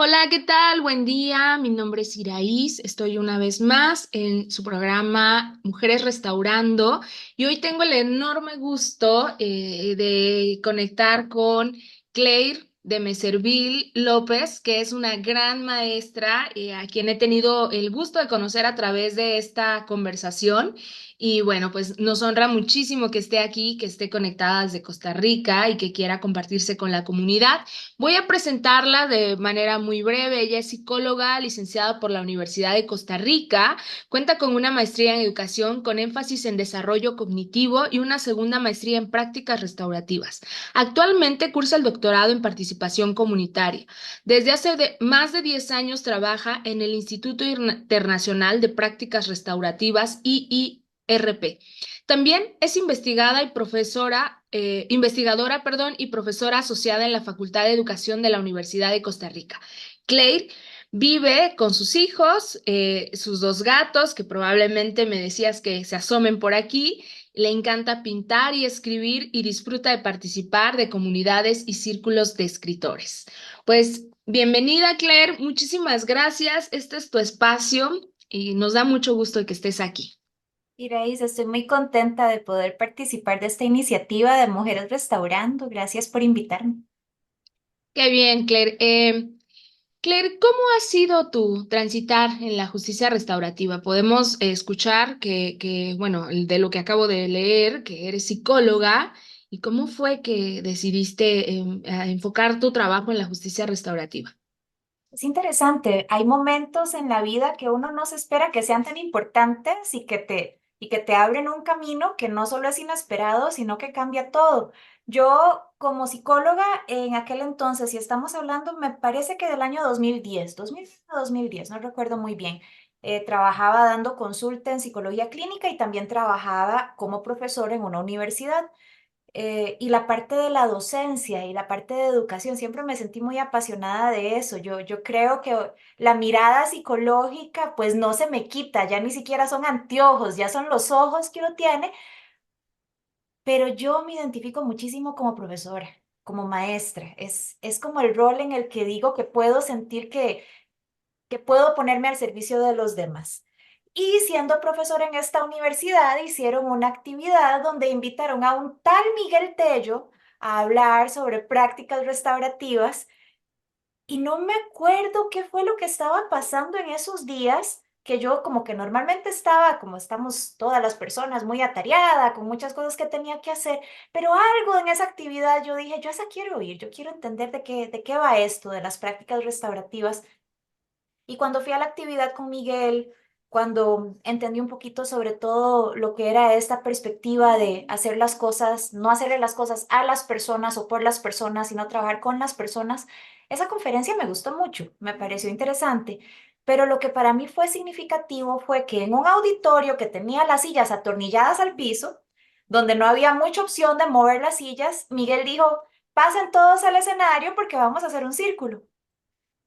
Hola, ¿qué tal? Buen día. Mi nombre es Iraís. Estoy una vez más en su programa Mujeres Restaurando y hoy tengo el enorme gusto de conectar con Claire de Meservil López, que es una gran maestra a quien he tenido el gusto de conocer a través de esta conversación. Y bueno, pues nos honra muchísimo que esté aquí, que esté conectada desde Costa Rica y que quiera compartirse con la comunidad. Voy a presentarla de manera muy breve. Ella es psicóloga, licenciada por la Universidad de Costa Rica, cuenta con una maestría en educación con énfasis en desarrollo cognitivo y una segunda maestría en prácticas restaurativas. Actualmente cursa el doctorado en participación comunitaria. Desde hace más de 10 años trabaja en el Instituto Internacional de Prácticas Restaurativas IIRP. También es investigadora, perdón, y profesora asociada en la Facultad de Educación de la Universidad de Costa Rica. Claire vive con sus hijos, sus dos gatos, que probablemente me decías que se asomen por aquí. Le encanta pintar y escribir y disfruta de participar de comunidades y círculos de escritores. Pues bienvenida, Claire. Muchísimas gracias. Este es tu espacio y nos da mucho gusto que estés aquí. Iraís, estoy muy contenta de poder participar de esta iniciativa de Mujeres Restaurando. Gracias por invitarme. Qué bien, Claire. Claire, ¿cómo ha sido tu transitar en la justicia restaurativa? Podemos escuchar bueno, de lo que acabo de leer, que eres psicóloga, y cómo fue que decidiste a enfocar tu trabajo en la justicia restaurativa. Es interesante, hay momentos en la vida que uno no se espera que sean tan importantes y que te abren un camino que no solo es inesperado, sino que cambia todo. Yo, como psicóloga, en aquel entonces, si estamos hablando, me parece que del año 2010, 2000 o 2010, no recuerdo muy bien, trabajaba dando consulta en psicología clínica y también trabajaba como profesora en una universidad. Y la parte de la docencia y la parte de educación, siempre me sentí muy apasionada de eso. Yo creo que la mirada psicológica pues no se me quita, ya ni siquiera son anteojos, ya son los ojos que uno tiene, pero yo me identifico muchísimo como profesora, como maestra. Es como el rol en el que digo que puedo sentir que puedo ponerme al servicio de los demás. Y siendo profesora en esta universidad, hicieron una actividad donde invitaron a un tal Miguel Tello a hablar sobre prácticas restaurativas y no me acuerdo qué fue lo que estaba pasando en esos días, que yo como que normalmente estaba, como estamos todas las personas, muy atareada, con muchas cosas que tenía que hacer, pero algo en esa actividad yo dije, yo esa quiero ir, yo quiero entender de qué va esto, de las prácticas restaurativas. Y cuando fui a la actividad con Miguel, cuando entendí un poquito sobre todo lo que era esta perspectiva de hacer las cosas, no hacerle las cosas a las personas o por las personas, sino trabajar con las personas, esa conferencia me gustó mucho, me pareció interesante. Pero lo que para mí fue significativo fue que en un auditorio que tenía las sillas atornilladas al piso, donde no había mucha opción de mover las sillas, Miguel dijo, pasen todos al escenario porque vamos a hacer un círculo.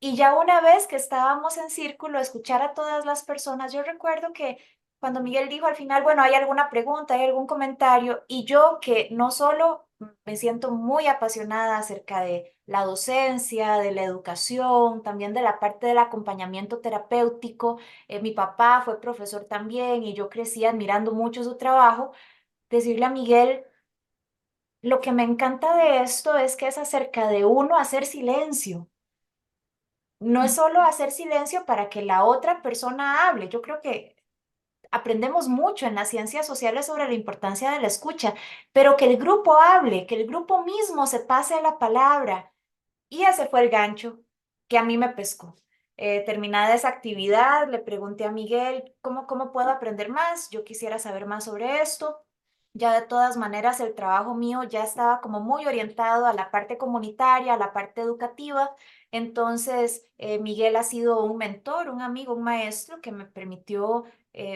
Y ya una vez que estábamos en círculo, escuchar a todas las personas, yo recuerdo que cuando Miguel dijo al final, bueno, ¿hay alguna pregunta, hay algún comentario? Y yo que no solo me siento muy apasionada acerca de la docencia, de la educación, también de la parte del acompañamiento terapéutico. Mi papá fue profesor también y yo crecí admirando mucho su trabajo. Decirle a Miguel, lo que me encanta de esto es que es acerca de uno hacer silencio. No es solo hacer silencio para que la otra persona hable. Yo creo que aprendemos mucho en las ciencias sociales sobre la importancia de la escucha, pero que el grupo hable, que el grupo mismo se pase la palabra. Y ese fue el gancho que a mí me pescó. Terminada esa actividad, le pregunté a Miguel, ¿cómo puedo aprender más? Yo quisiera saber más sobre esto. Ya de todas maneras, el trabajo mío ya estaba como muy orientado a la parte comunitaria, a la parte educativa. Entonces, Miguel ha sido un mentor, un amigo, un maestro que me permitió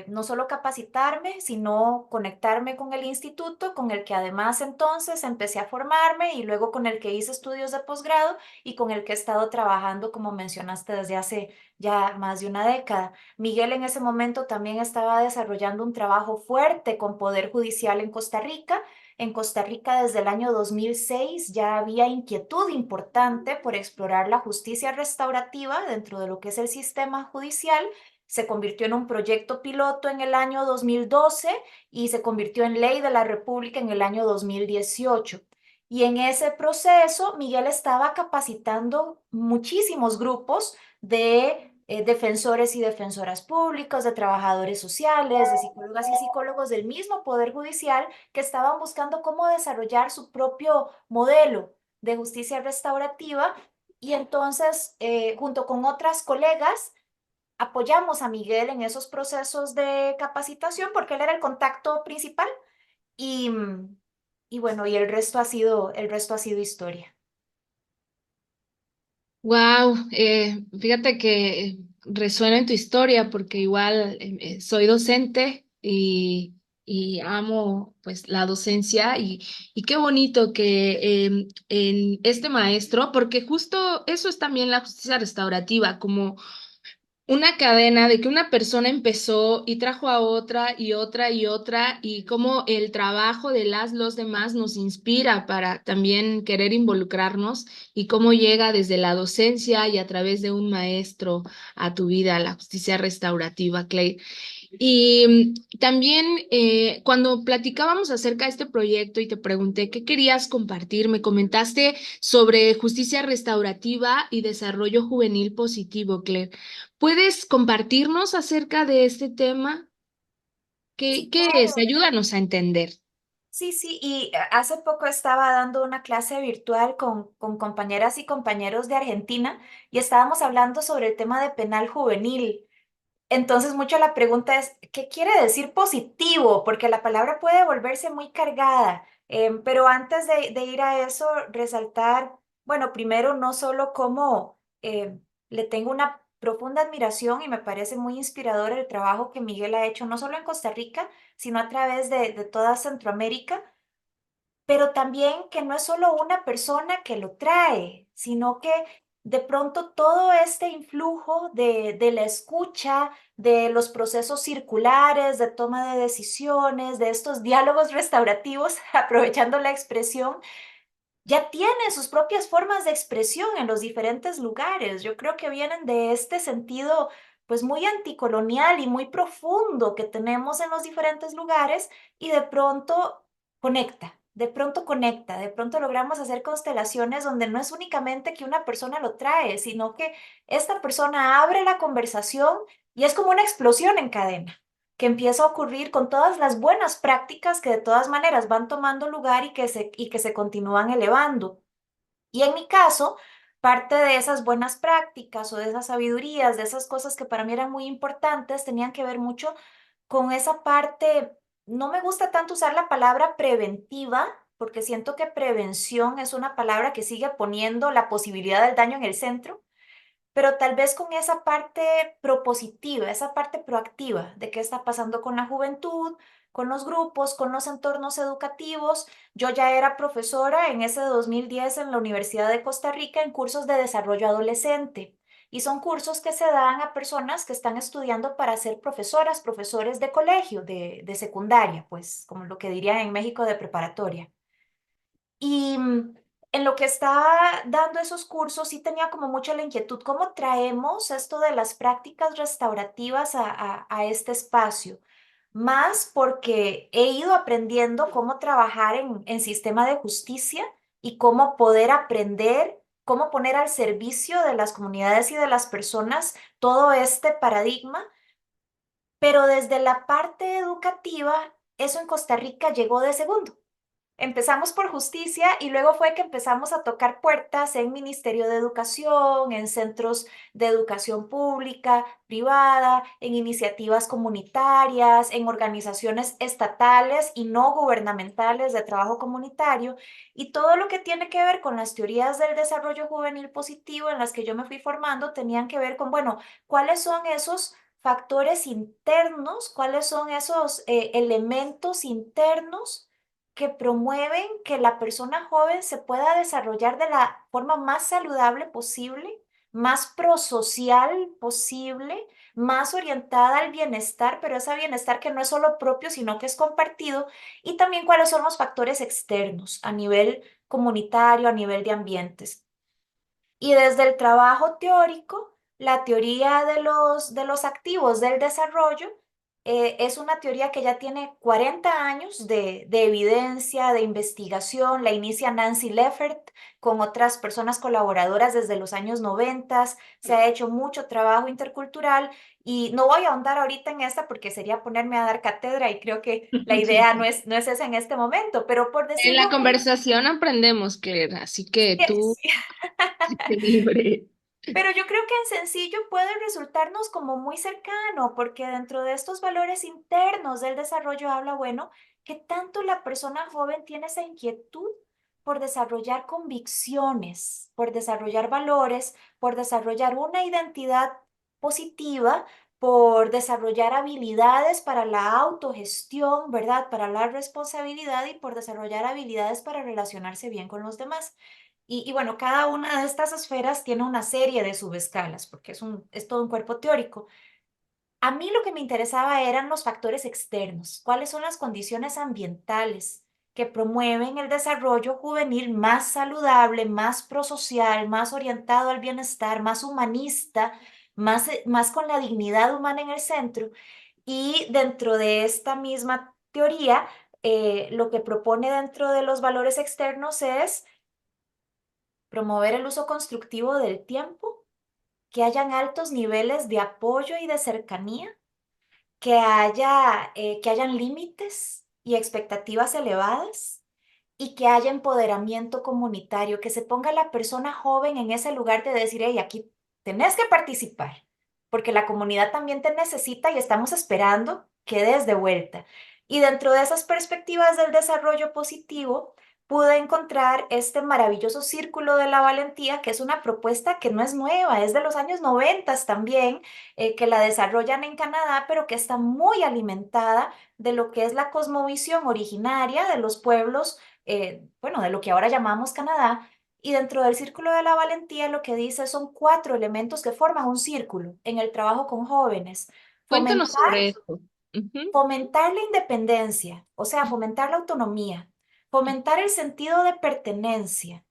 no solo capacitarme, sino conectarme con el instituto, con el que además entonces empecé a formarme y luego con el que hice estudios de posgrado y con el que he estado trabajando, como mencionaste, desde hace ya más de una década. Miguel en ese momento también estaba desarrollando un trabajo fuerte con Poder Judicial en Costa Rica En Costa Rica desde el año 2006 ya había inquietud importante por explorar la justicia restaurativa dentro de lo que es el sistema judicial. Se convirtió en un proyecto piloto en el año 2012 y se convirtió en ley de la República en el año 2018. Y en ese proceso, Miguel estaba capacitando muchísimos grupos de defensores y defensoras públicos, de trabajadores sociales, de psicólogas y psicólogos del mismo Poder Judicial que estaban buscando cómo desarrollar su propio modelo de justicia restaurativa. Y entonces, junto con otras colegas, apoyamos a Miguel en esos procesos de capacitación porque él era el contacto principal y, y bueno, y el resto ha sido historia. Wow, fíjate que resuena en tu historia porque igual soy docente y amo pues la docencia y qué bonito que en este maestro, porque justo eso es también la justicia restaurativa, como una cadena de que una persona empezó y trajo a otra y otra y otra y cómo el trabajo de los demás nos inspira para también querer involucrarnos y cómo llega desde la docencia y a través de un maestro a tu vida la justicia restaurativa, Clay. Y también cuando platicábamos acerca de este proyecto y te pregunté qué querías compartir, me comentaste sobre justicia restaurativa y desarrollo juvenil positivo, Claire. ¿Puedes compartirnos acerca de este tema? Sí, ¿Qué es? claro. Ayúdanos a entender. Sí, sí, y hace poco estaba dando una clase virtual con compañeras y compañeros de Argentina y estábamos hablando sobre el tema de penal juvenil. Entonces, mucho la pregunta es, ¿qué quiere decir positivo? Porque la palabra puede volverse muy cargada. Pero antes de ir a eso, resaltar, bueno, primero, no solo cómo le tengo una profunda admiración y me parece muy inspirador el trabajo que Miguel ha hecho, no solo en Costa Rica, sino a través de toda Centroamérica, pero también que no es solo una persona que lo trae, sino que de pronto todo este influjo de la escucha, de los procesos circulares, de toma de decisiones, de estos diálogos restaurativos, aprovechando la expresión, ya tiene sus propias formas de expresión en los diferentes lugares. Yo creo que vienen de este sentido, pues muy anticolonial y muy profundo que tenemos en los diferentes lugares y de pronto logramos hacer constelaciones donde no es únicamente que una persona lo trae, sino que esta persona abre la conversación y es como una explosión en cadena que empieza a ocurrir con todas las buenas prácticas que de todas maneras van tomando lugar y que se continúan elevando. Y en mi caso, parte de esas buenas prácticas o de esas sabidurías, de esas cosas que para mí eran muy importantes, tenían que ver mucho con esa parte, no me gusta tanto usar la palabra preventiva, porque siento que prevención es una palabra que sigue poniendo la posibilidad del daño en el centro, pero tal vez con esa parte propositiva, esa parte proactiva de qué está pasando con la juventud, con los grupos, con los entornos educativos. Yo ya era profesora en ese 2010 en la Universidad de Costa Rica en cursos de desarrollo adolescente. Y son cursos que se dan a personas que están estudiando para ser profesoras, profesores de colegio, de secundaria, pues como lo que dirían en México de preparatoria. Y en lo que estaba dando esos cursos, sí tenía como mucho la inquietud, ¿cómo traemos esto de las prácticas restaurativas a este espacio? Más porque he ido aprendiendo cómo trabajar en sistema de justicia y cómo poder aprender, cómo poner al servicio de las comunidades y de las personas todo este paradigma, pero desde la parte educativa, eso en Costa Rica llegó de segundo. Empezamos por justicia y luego fue que empezamos a tocar puertas en Ministerio de Educación, en centros de educación pública, privada, en iniciativas comunitarias, en organizaciones estatales y no gubernamentales de trabajo comunitario y todo lo que tiene que ver con las teorías del desarrollo juvenil positivo en las que yo me fui formando tenían que ver con, bueno, ¿cuáles son esos factores internos? ¿Cuáles son esos elementos internos que promueven que la persona joven se pueda desarrollar de la forma más saludable posible, más prosocial posible, más orientada al bienestar, pero ese bienestar que no es solo propio, sino que es compartido, y también cuáles son los factores externos a nivel comunitario, a nivel de ambientes. Y desde el trabajo teórico, la teoría de los activos del desarrollo es una teoría que ya tiene 40 años de evidencia, de investigación. La inicia Nancy Leffert con otras personas colaboradoras desde los años 90. Se ha hecho mucho trabajo intercultural y no voy a ahondar ahorita en esta porque sería ponerme a dar cátedra y creo que la idea no es esa en este momento, pero por En la decirlo muy... conversación aprendemos, Claire, así que tú Sí, libre. pero yo creo que en sencillo puede resultarnos como muy cercano, porque dentro de estos valores internos del desarrollo habla, bueno, que tanto la persona joven tiene esa inquietud por desarrollar convicciones, por desarrollar valores, por desarrollar una identidad positiva, por desarrollar habilidades para la autogestión, ¿verdad? Para la responsabilidad y por desarrollar habilidades para relacionarse bien con los demás. Y bueno, cada una de estas esferas tiene una serie de subescalas, porque es todo un cuerpo teórico. A mí lo que me interesaba eran los factores externos, cuáles son las condiciones ambientales que promueven el desarrollo juvenil más saludable, más prosocial, más orientado al bienestar, más humanista, más con la dignidad humana en el centro. Y dentro de esta misma teoría, lo que propone dentro de los valores externos es promover el uso constructivo del tiempo, que hayan altos niveles de apoyo y de cercanía, que hayan límites y expectativas elevadas y que haya empoderamiento comunitario, que se ponga la persona joven en ese lugar de decir, hey, aquí tenés que participar, porque la comunidad también te necesita y estamos esperando que des de vuelta. Y dentro de esas perspectivas del desarrollo positivo, pude encontrar este maravilloso círculo de la valentía, que es una propuesta que no es nueva, es de los años 90 también, que la desarrollan en Canadá, pero que está muy alimentada de lo que es la cosmovisión originaria de los pueblos, bueno, de lo que ahora llamamos Canadá. Y dentro del círculo de la valentía lo que dice son cuatro elementos que forman un círculo en el trabajo con jóvenes. Cuéntanos Fomentar sobre esto. Ujú. Fomentar la independencia, o sea, fomentar la autonomía, fomentar el sentido de pertenencia,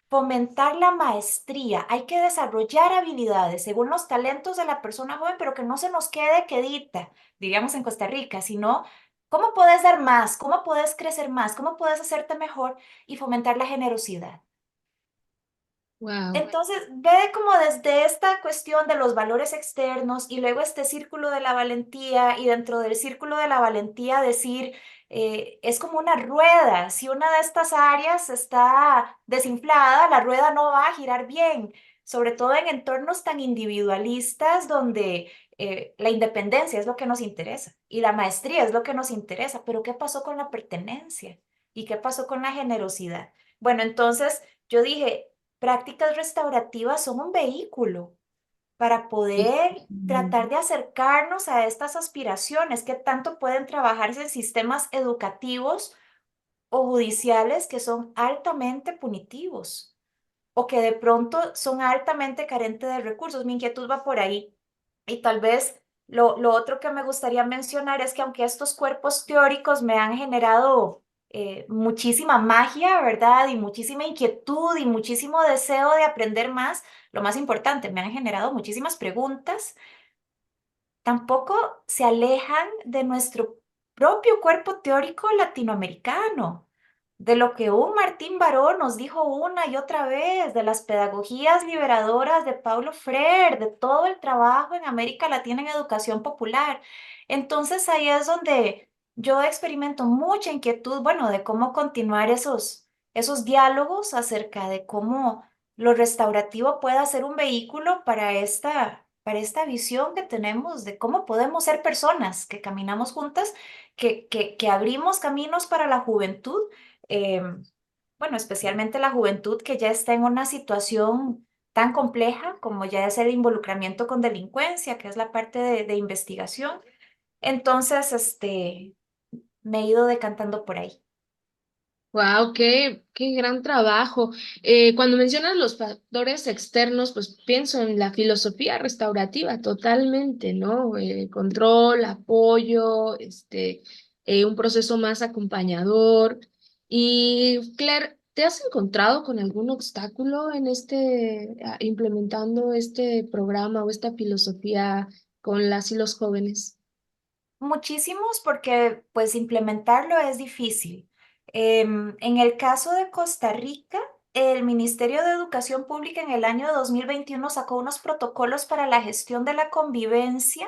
fomentar la maestría. Hay que desarrollar habilidades según los talentos de la persona joven, pero que no se nos quede quedita, diríamos en Costa Rica, sino cómo puedes dar más, cómo puedes crecer más, cómo puedes hacerte mejor y fomentar la generosidad. Wow. Entonces, ve como desde esta cuestión de los valores externos y luego este círculo de la valentía y dentro del círculo de la valentía decir, es como una rueda, si una de estas áreas está desinflada, la rueda no va a girar bien, sobre todo en entornos tan individualistas donde la independencia es lo que nos interesa y la maestría es lo que nos interesa, pero ¿qué pasó con la pertenencia? ¿Y qué pasó con la generosidad? Bueno, entonces yo dije, prácticas restaurativas son un vehículo para poder tratar de acercarnos a estas aspiraciones que tanto pueden trabajarse en sistemas educativos o judiciales que son altamente punitivos o que de pronto son altamente carentes de recursos. Mi inquietud va por ahí. Y tal vez lo otro que me gustaría mencionar es que aunque estos cuerpos teóricos me han generado muchísima magia, ¿verdad? Y muchísima inquietud y muchísimo deseo de aprender más, lo más importante, me han generado muchísimas preguntas, tampoco se alejan de nuestro propio cuerpo teórico latinoamericano, de lo que un Martín Baró nos dijo una y otra vez, de las pedagogías liberadoras de Paulo Freire, de todo el trabajo en América Latina en educación popular. Entonces ahí es donde yo experimento mucha inquietud, bueno, de cómo continuar esos diálogos acerca de cómo lo restaurativo pueda ser un vehículo para esta visión que tenemos de cómo podemos ser personas que caminamos juntas, que abrimos caminos para la juventud, eh, bueno, especialmente la juventud que ya está en una situación tan compleja como ya es el involucramiento con delincuencia, que es la parte de investigación. Entonces, me he ido decantando por ahí. Wow, qué gran trabajo. Cuando mencionas los factores externos, pues pienso en la filosofía restaurativa totalmente, ¿no? Control, apoyo, un proceso más acompañador. Y Claire, ¿te has encontrado con algún obstáculo en implementando este programa o esta filosofía con las y los jóvenes? Muchísimos porque pues implementarlo es difícil. En el caso de Costa Rica, el Ministerio de Educación Pública en el año 2021 sacó unos protocolos para la gestión de la convivencia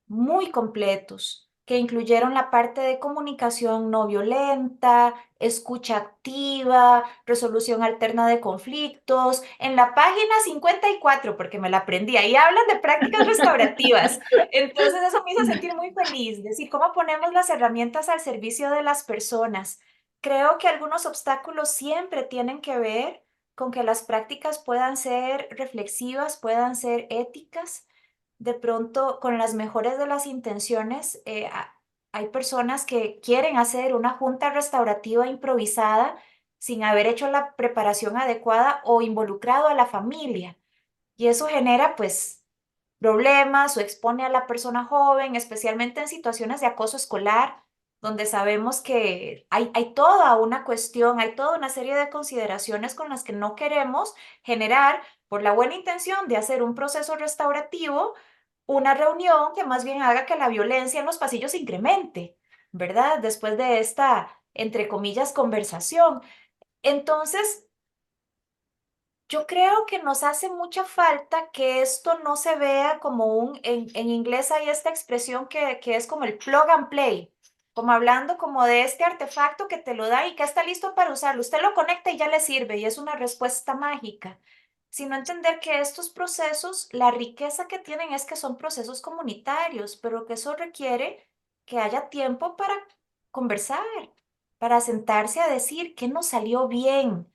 muy completos, que incluyeron la parte de comunicación no violenta, escucha activa, resolución alterna de conflictos. En la página 54, porque me la aprendí, ahí hablan de prácticas restaurativas. Entonces eso me hizo sentir muy feliz, decir, cómo ponemos las herramientas al servicio de las personas. Creo que algunos obstáculos siempre tienen que ver con que las prácticas puedan ser reflexivas, puedan ser éticas. De pronto, con las mejores de las intenciones, hay personas que quieren hacer una junta restaurativa improvisada sin haber hecho la preparación adecuada o involucrado a la familia. Y eso genera, pues, problemas o expone a la persona joven, especialmente en situaciones de acoso escolar, donde sabemos que hay toda una cuestión, hay toda una serie de consideraciones con las que no queremos generar, por la buena intención de hacer un proceso restaurativo, una reunión que más bien haga que la violencia en los pasillos se incremente, ¿verdad? Después de esta, entre comillas, conversación. Entonces, yo creo que nos hace mucha falta que esto no se vea como en inglés hay esta expresión que es como el plug and play, como hablando como de este artefacto que te lo da y que está listo para usarlo. Usted lo conecta y ya le sirve y es una respuesta mágica, sino entender que estos procesos, la riqueza que tienen es que son procesos comunitarios, pero que eso requiere que haya tiempo para conversar, para sentarse a decir qué nos salió bien.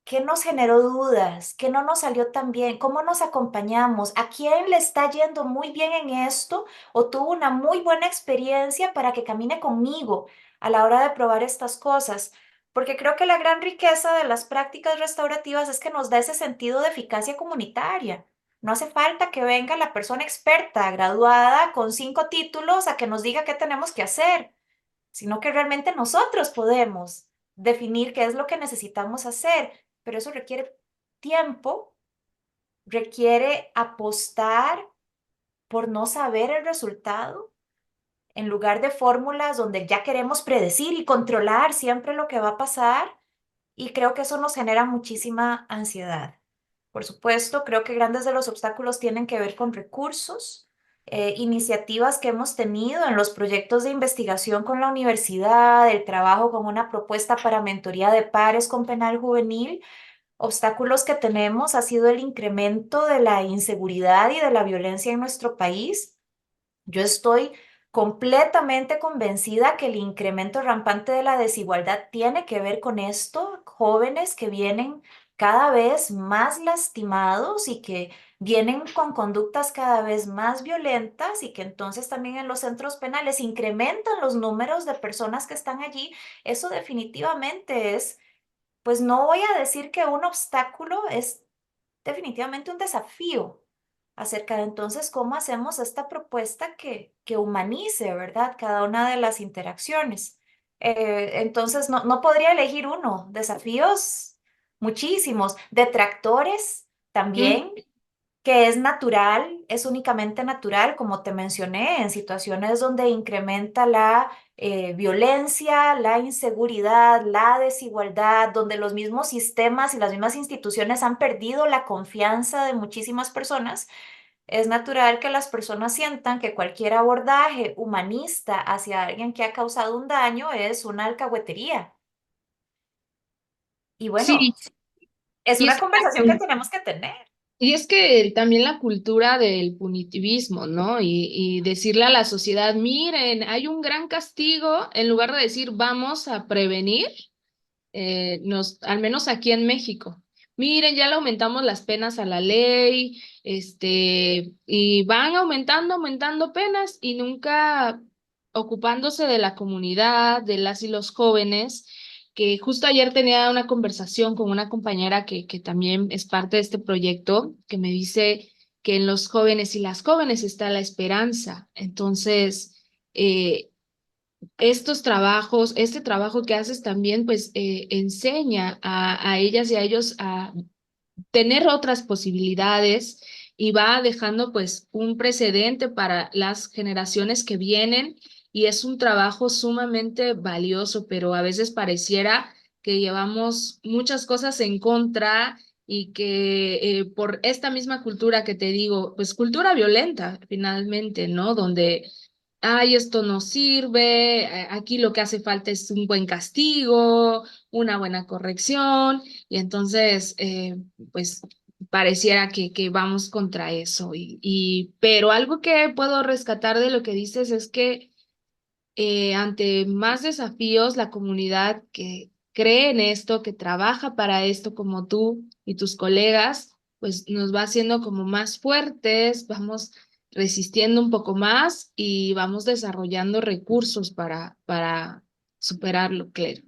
¿Qué nos generó dudas? ¿Qué no nos salió tan bien? ¿Cómo nos acompañamos? ¿A quién le está yendo muy bien en esto o tuvo una muy buena experiencia para que camine conmigo a la hora de probar estas cosas? Porque creo que la gran riqueza de las prácticas restaurativas es que nos da ese sentido de eficacia comunitaria. No hace falta que venga la persona experta, graduada, con 5 títulos, a que nos diga qué tenemos que hacer, sino que realmente nosotros podemos definir qué es lo que necesitamos hacer, pero eso requiere tiempo, requiere apostar por no saber el resultado, en lugar de fórmulas donde ya queremos predecir y controlar siempre lo que va a pasar, y creo que eso nos genera muchísima ansiedad. Por supuesto, creo que grandes de los obstáculos tienen que ver con recursos, iniciativas que hemos tenido en los proyectos de investigación con la universidad, el trabajo con una propuesta para mentoría de pares con penal juvenil. Obstáculos que tenemos ha sido el incremento de la inseguridad y de la violencia en nuestro país. Yo estoy completamente convencida que el incremento rampante de la desigualdad tiene que ver con esto, jóvenes que vienen cada vez más lastimados y que vienen con conductas cada vez más violentas y que entonces también en los centros penales incrementan los números de personas que están allí. Eso definitivamente es, pues no voy a decir que un obstáculo, es definitivamente un desafío acerca de entonces cómo hacemos esta propuesta que humanice, ¿verdad? Cada una de las interacciones. Entonces, no podría elegir uno. Desafíos, muchísimos. Detractores Mm. también, que es natural, es únicamente natural, como te mencioné, en situaciones donde incrementa la violencia, la inseguridad, la desigualdad, donde los mismos sistemas y las mismas instituciones han perdido la confianza de muchísimas personas. Es natural que las personas sientan que cualquier abordaje humanista hacia alguien que ha causado un daño es una alcahuetería. Y Sí, bueno, es y una es conversación que tenemos que tener. Y es que también la cultura del punitivismo, ¿no? Y decirle a la sociedad, miren, hay un gran castigo, en lugar de decir, vamos a prevenir, al menos aquí en México. Miren, ya le aumentamos las penas a la ley, y van aumentando penas y nunca ocupándose de la comunidad, de las y los jóvenes que justo ayer tenía una conversación con una compañera que también es parte de este proyecto, que me dice que en los jóvenes y las jóvenes está la esperanza. Entonces, eh, estos trabajos, este trabajo que haces también, pues enseña a ellas y a ellos a tener otras posibilidades y va dejando pues un precedente para las generaciones que vienen y es un trabajo sumamente valioso, pero a veces pareciera que llevamos muchas cosas en contra y que por esta misma cultura que te digo, pues cultura violenta finalmente, ¿no? Donde ay, esto no sirve, aquí lo que hace falta es un buen castigo, una buena corrección, y entonces, pues pareciera que vamos contra eso. Pero algo que puedo rescatar de lo que dices es que ante más desafíos, la comunidad que cree en esto, que trabaja para esto como tú y tus colegas, pues nos va haciendo como más fuertes, vamos resistiendo un poco más y vamos desarrollando recursos para superarlo, Claire.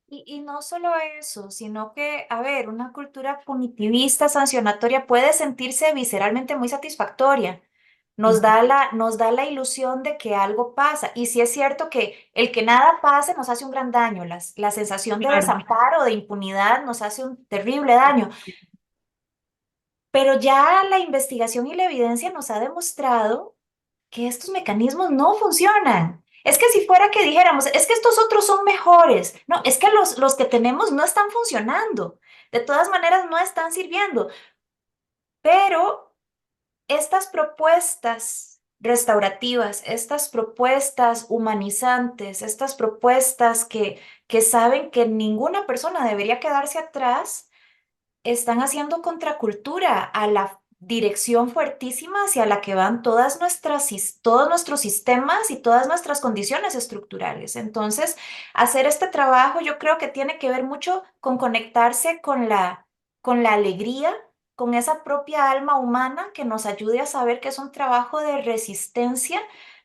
Y no solo eso, sino que, a ver, una cultura punitivista, sancionatoria puede sentirse visceralmente muy satisfactoria. Ujú. Nos da la ilusión de que algo pasa. Y sí es cierto que el que nada pase nos hace un gran daño. La sensación de Claro. desamparo, de impunidad, nos hace un terrible daño. Pero ya la investigación y la evidencia nos ha demostrado que estos mecanismos no funcionan. Es que si fuera que dijéramos, es que estos otros son mejores. No, es que los que tenemos no están funcionando. De todas maneras, no están sirviendo. Pero estas propuestas restaurativas, estas propuestas humanizantes, estas propuestas que saben que ninguna persona debería quedarse atrás, están haciendo contracultura a la dirección fuertísima hacia la que van todos nuestros sistemas y todas nuestras condiciones estructurales. Entonces, hacer este trabajo yo creo que tiene que ver mucho con conectarse con la alegría, con esa propia alma humana que nos ayude a saber que es un trabajo de resistencia.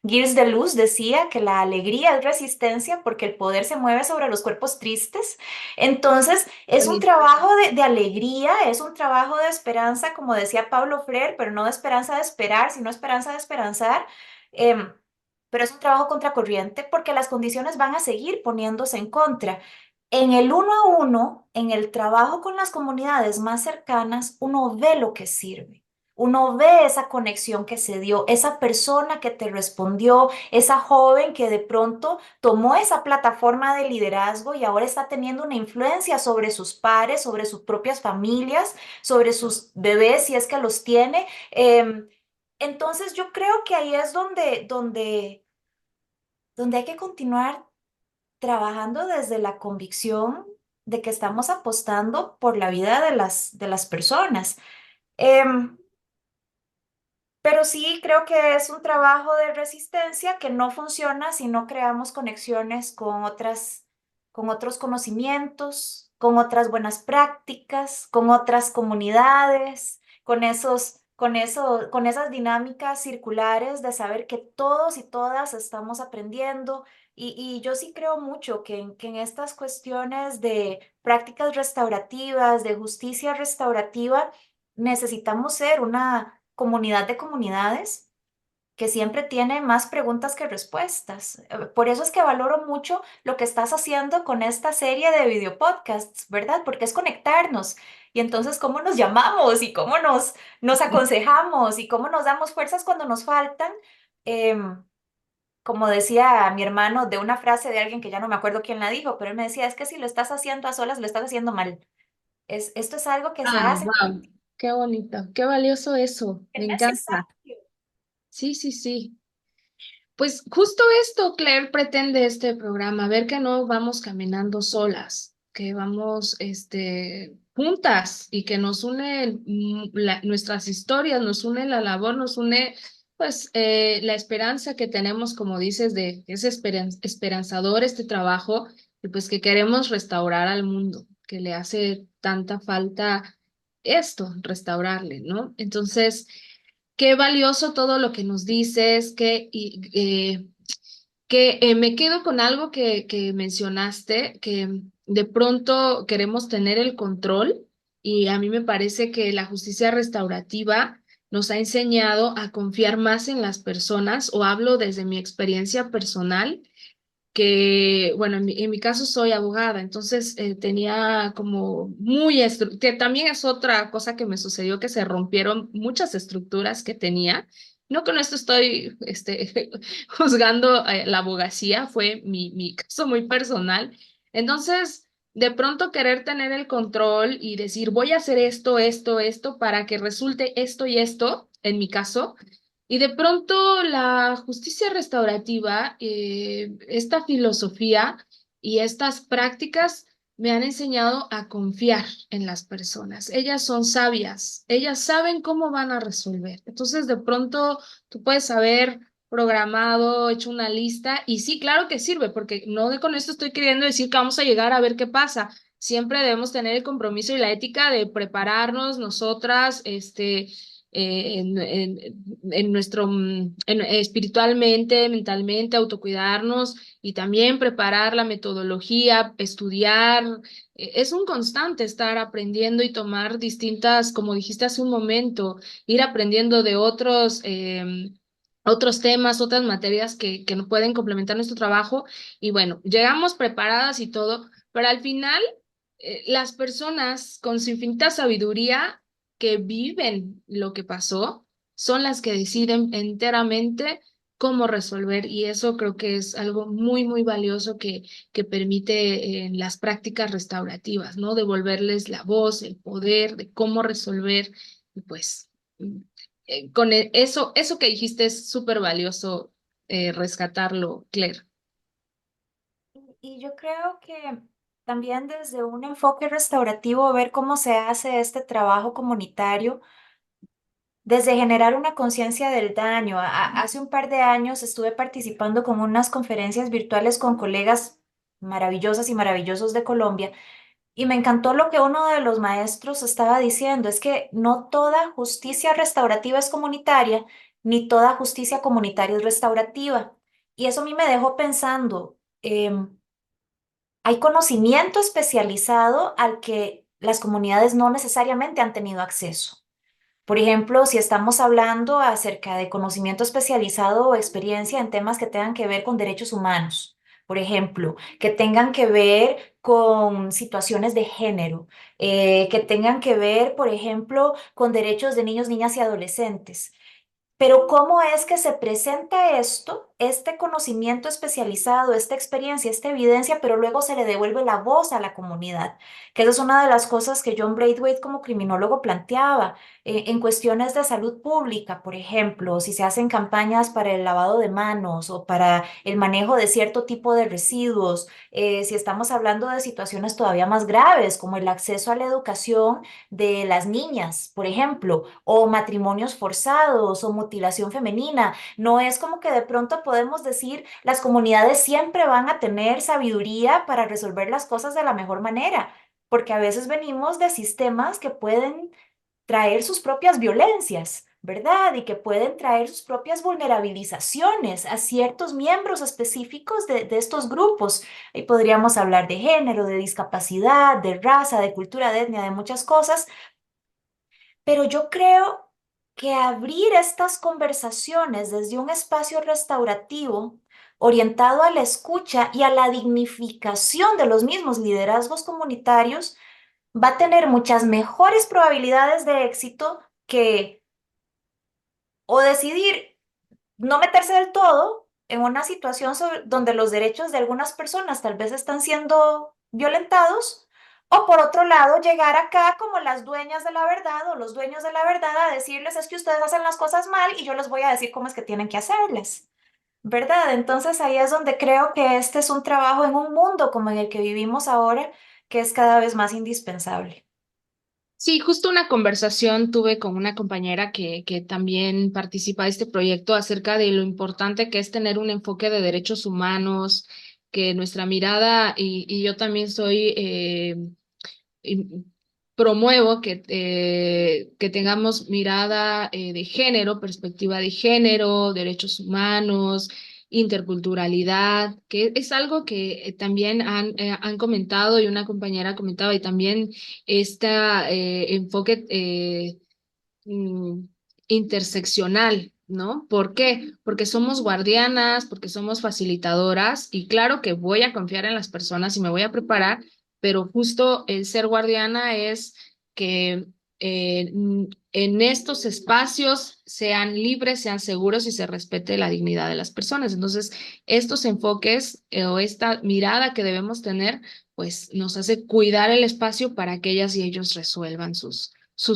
Gilles Deleuze decía que la alegría es resistencia porque el poder se mueve sobre los cuerpos tristes. Entonces, es un Bonito. trabajo de alegría, es un trabajo de esperanza, como decía Pablo Freire, pero no de esperanza de esperar, sino esperanza de esperanzar. Em, pero es un trabajo contracorriente porque las condiciones van a seguir poniéndose en contra. En el uno a uno, en el trabajo con las comunidades más cercanas, uno ve lo que sirve. Uno ve esa conexión que se dio, esa persona que te respondió, esa joven que de pronto tomó esa plataforma de liderazgo y ahora está teniendo una influencia sobre sus pares, sobre sus propias familias, sobre sus bebés, si es que los tiene. Entonces yo creo que ahí es donde hay que continuar trabajando desde la convicción de que estamos apostando por la vida de las personas. Em, pero sí creo que es un trabajo de resistencia que no funciona si no creamos conexiones con otros conocimientos, con otras buenas prácticas, con otras comunidades, con esas dinámicas circulares de saber que todos y todas estamos aprendiendo. Y yo sí creo mucho que en estas cuestiones de prácticas restaurativas, de justicia restaurativa, necesitamos ser una comunidad de comunidades que siempre tiene más preguntas que respuestas. Por eso es que valoro mucho lo que estás haciendo con esta serie de videopodcasts, ¿verdad? Porque es conectarnos. Y entonces, ¿cómo nos llamamos y cómo nos aconsejamos y cómo nos damos fuerzas cuando nos faltan? Em, Como decía mi hermano, de una frase de alguien que ya no me acuerdo quién la dijo, pero él me decía, es que si lo estás haciendo a solas, lo estás haciendo mal. Esto es algo que se Ah, hace, wow, qué bonito, qué valioso eso, es me encanta. necesario. Sí, sí, sí. Pues justo esto, Claire, pretende este programa, ver que no vamos caminando solas, que vamos, juntas y que nos une nuestras historias, nos une la labor, nos une, pues, la esperanza que tenemos, como dices, de que es esperanzador este trabajo y pues que queremos restaurar al mundo, que le hace tanta falta esto, restaurarle, ¿no? Entonces, qué valioso todo lo que nos dices, que me quedo con algo que mencionaste, que de pronto queremos tener el control y a mí me parece que la justicia restaurativa nos ha enseñado a confiar más en las personas, o hablo desde mi experiencia personal, que, bueno, en mi caso soy abogada, entonces tenía como que también es otra cosa que me sucedió, que se rompieron muchas estructuras que tenía. No con esto estoy juzgando la abogacía, fue mi caso muy personal. Entonces, de pronto querer tener el control y decir, voy a hacer esto, esto, esto, para que resulte esto y esto, en mi caso, y de pronto la justicia restaurativa, esta filosofía y estas prácticas me han enseñado a confiar en las personas. Ellas son sabias, ellas saben cómo van a resolver. Entonces, de pronto tú puedes haber programado, hecho una lista y sí, claro que sirve, porque con esto estoy queriendo decir que vamos a llegar a ver qué pasa. Siempre debemos tener el compromiso y la ética de prepararnos nosotras, en nuestro, espiritualmente, mentalmente, autocuidarnos y también preparar la metodología, estudiar. Es un constante estar aprendiendo y tomar distintas, como dijiste hace un momento, ir aprendiendo de otros temas, otras materias que nos pueden complementar nuestro trabajo. Y bueno, llegamos preparadas y todo, pero al final, las personas con su infinita sabiduría que viven lo que pasó son las que deciden enteramente cómo resolver, y eso creo que es algo muy, muy valioso que permite las prácticas restaurativas, ¿no? Devolverles la voz, el poder de cómo resolver, y pues mm, eso que dijiste es súper valioso, rescatarlo, Claire. Y yo creo que también desde un enfoque restaurativo, ver cómo se hace este trabajo comunitario, desde generar una conciencia del daño. Hace un par de años estuve participando con unas conferencias virtuales con colegas maravillosas y maravillosos de Colombia, y me encantó lo que uno de los maestros estaba diciendo, es que no toda justicia restaurativa es comunitaria, ni toda justicia comunitaria es restaurativa. Y eso a mí me dejó pensando. Hay conocimiento especializado al que las comunidades no necesariamente han tenido acceso. Por ejemplo, si estamos hablando acerca de conocimiento especializado o experiencia en temas que tengan que ver con derechos humanos, por ejemplo, que tengan que ver con situaciones de género, que tengan que ver, por ejemplo, con derechos de niños, niñas y adolescentes. Pero ¿cómo es que se presenta esto, este conocimiento especializado, esta experiencia, esta evidencia, pero luego se le devuelve la voz a la comunidad? Que esa es una de las cosas que John Braithwaite como criminólogo planteaba en cuestiones de salud pública, por ejemplo, si se hacen campañas para el lavado de manos o para el manejo de cierto tipo de residuos, si estamos hablando de situaciones todavía más graves como el acceso a la educación de las niñas, por ejemplo, o matrimonios forzados o mutilación femenina. No es como que de pronto podemos decir las comunidades siempre van a tener sabiduría para resolver las cosas de la mejor manera, porque a veces venimos de sistemas que pueden traer sus propias violencias, ¿verdad? Y que pueden traer sus propias vulnerabilizaciones a ciertos miembros específicos de estos grupos. Y podríamos hablar de género, de discapacidad, de raza, de cultura, de etnia, de muchas cosas, pero yo creo que abrir estas conversaciones desde un espacio restaurativo, orientado a la escucha y a la dignificación de los mismos liderazgos comunitarios, va a tener muchas mejores probabilidades de éxito que o decidir no meterse del todo en una situación donde los derechos de algunas personas tal vez están siendo violentados, o por otro lado, llegar acá como las dueñas de la verdad o los dueños de la verdad a decirles es que ustedes hacen las cosas mal y yo les voy a decir cómo es que tienen que hacerlas, ¿verdad? Entonces ahí es donde creo que este es un trabajo en un mundo como en el que vivimos ahora, que es cada vez más indispensable. Sí, justo una conversación tuve con una compañera que también participa de este proyecto acerca de lo importante que es tener un enfoque de derechos humanos, que nuestra mirada, y yo también soy, y promuevo que tengamos mirada de género, perspectiva de género, derechos humanos, interculturalidad, que es algo que también han comentado y una compañera comentaba y también este enfoque mm, interseccional, ¿no? ¿Por qué? Porque somos guardianas, porque somos facilitadoras y claro que voy a confiar en las personas y me voy a preparar, pero justo el ser guardiana es que en estos espacios sean libres, sean seguros y se respete la dignidad de las personas. Entonces, estos enfoques o esta mirada que debemos tener, pues nos hace cuidar el espacio para que ellas y ellos resuelvan sus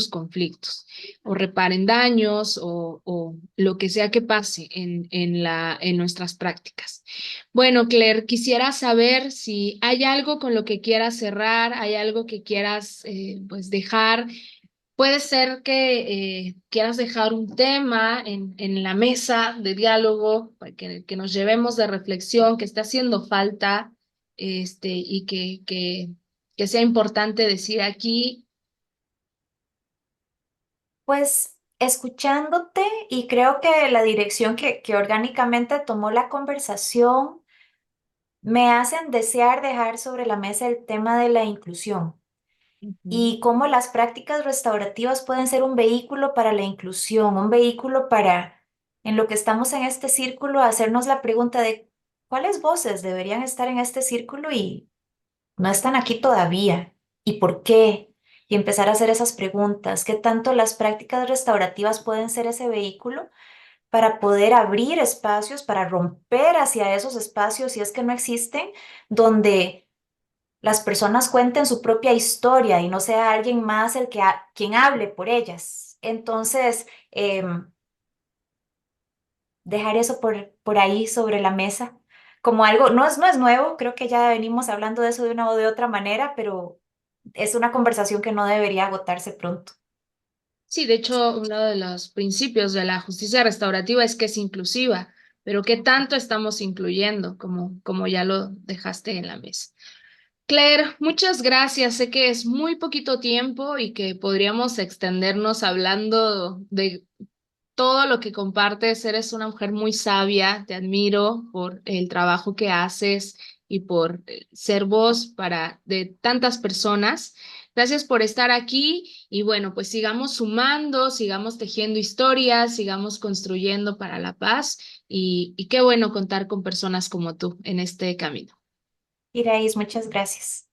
conflictos o reparen daños o lo que sea que pase en nuestras prácticas. Bueno, Claire, quisiera saber si hay algo con lo que quieras cerrar, hay algo que quieras pues dejar. Puede ser que quieras dejar un tema en la mesa de diálogo para que nos llevemos de reflexión, que está haciendo falta y que sea importante decir aquí. Pues escuchándote y creo que la dirección que orgánicamente tomó la conversación me hacen desear dejar sobre la mesa el tema de la inclusión Ujú. y cómo las prácticas restaurativas pueden ser un vehículo para la inclusión, un vehículo para, en lo que estamos en este círculo, hacernos la pregunta de cuáles voces deberían estar en este círculo y no están aquí todavía, y por qué, y empezar a hacer esas preguntas, qué tanto las prácticas restaurativas pueden ser ese vehículo para poder abrir espacios, para romper hacia esos espacios, si es que no existen, donde las personas cuenten su propia historia y no sea alguien más el que quien hable por ellas. Entonces, dejar eso por ahí sobre la mesa como algo, no es nuevo, creo que ya venimos hablando de eso de una o de otra manera, pero es una conversación que no debería agotarse pronto. Sí, de hecho, uno de los principios de la justicia restaurativa es que es inclusiva, pero ¿qué tanto estamos incluyendo, como ya lo dejaste en la mesa? Claire, muchas gracias. Sé que es muy poquito tiempo y que podríamos extendernos hablando de todo lo que compartes. Eres una mujer muy sabia. Te admiro por el trabajo que haces y por ser voz para de tantas personas. Gracias por estar aquí y bueno, pues sigamos sumando, sigamos tejiendo historias, sigamos construyendo para la paz y qué bueno contar con personas como tú en este camino. Iraís, muchas gracias.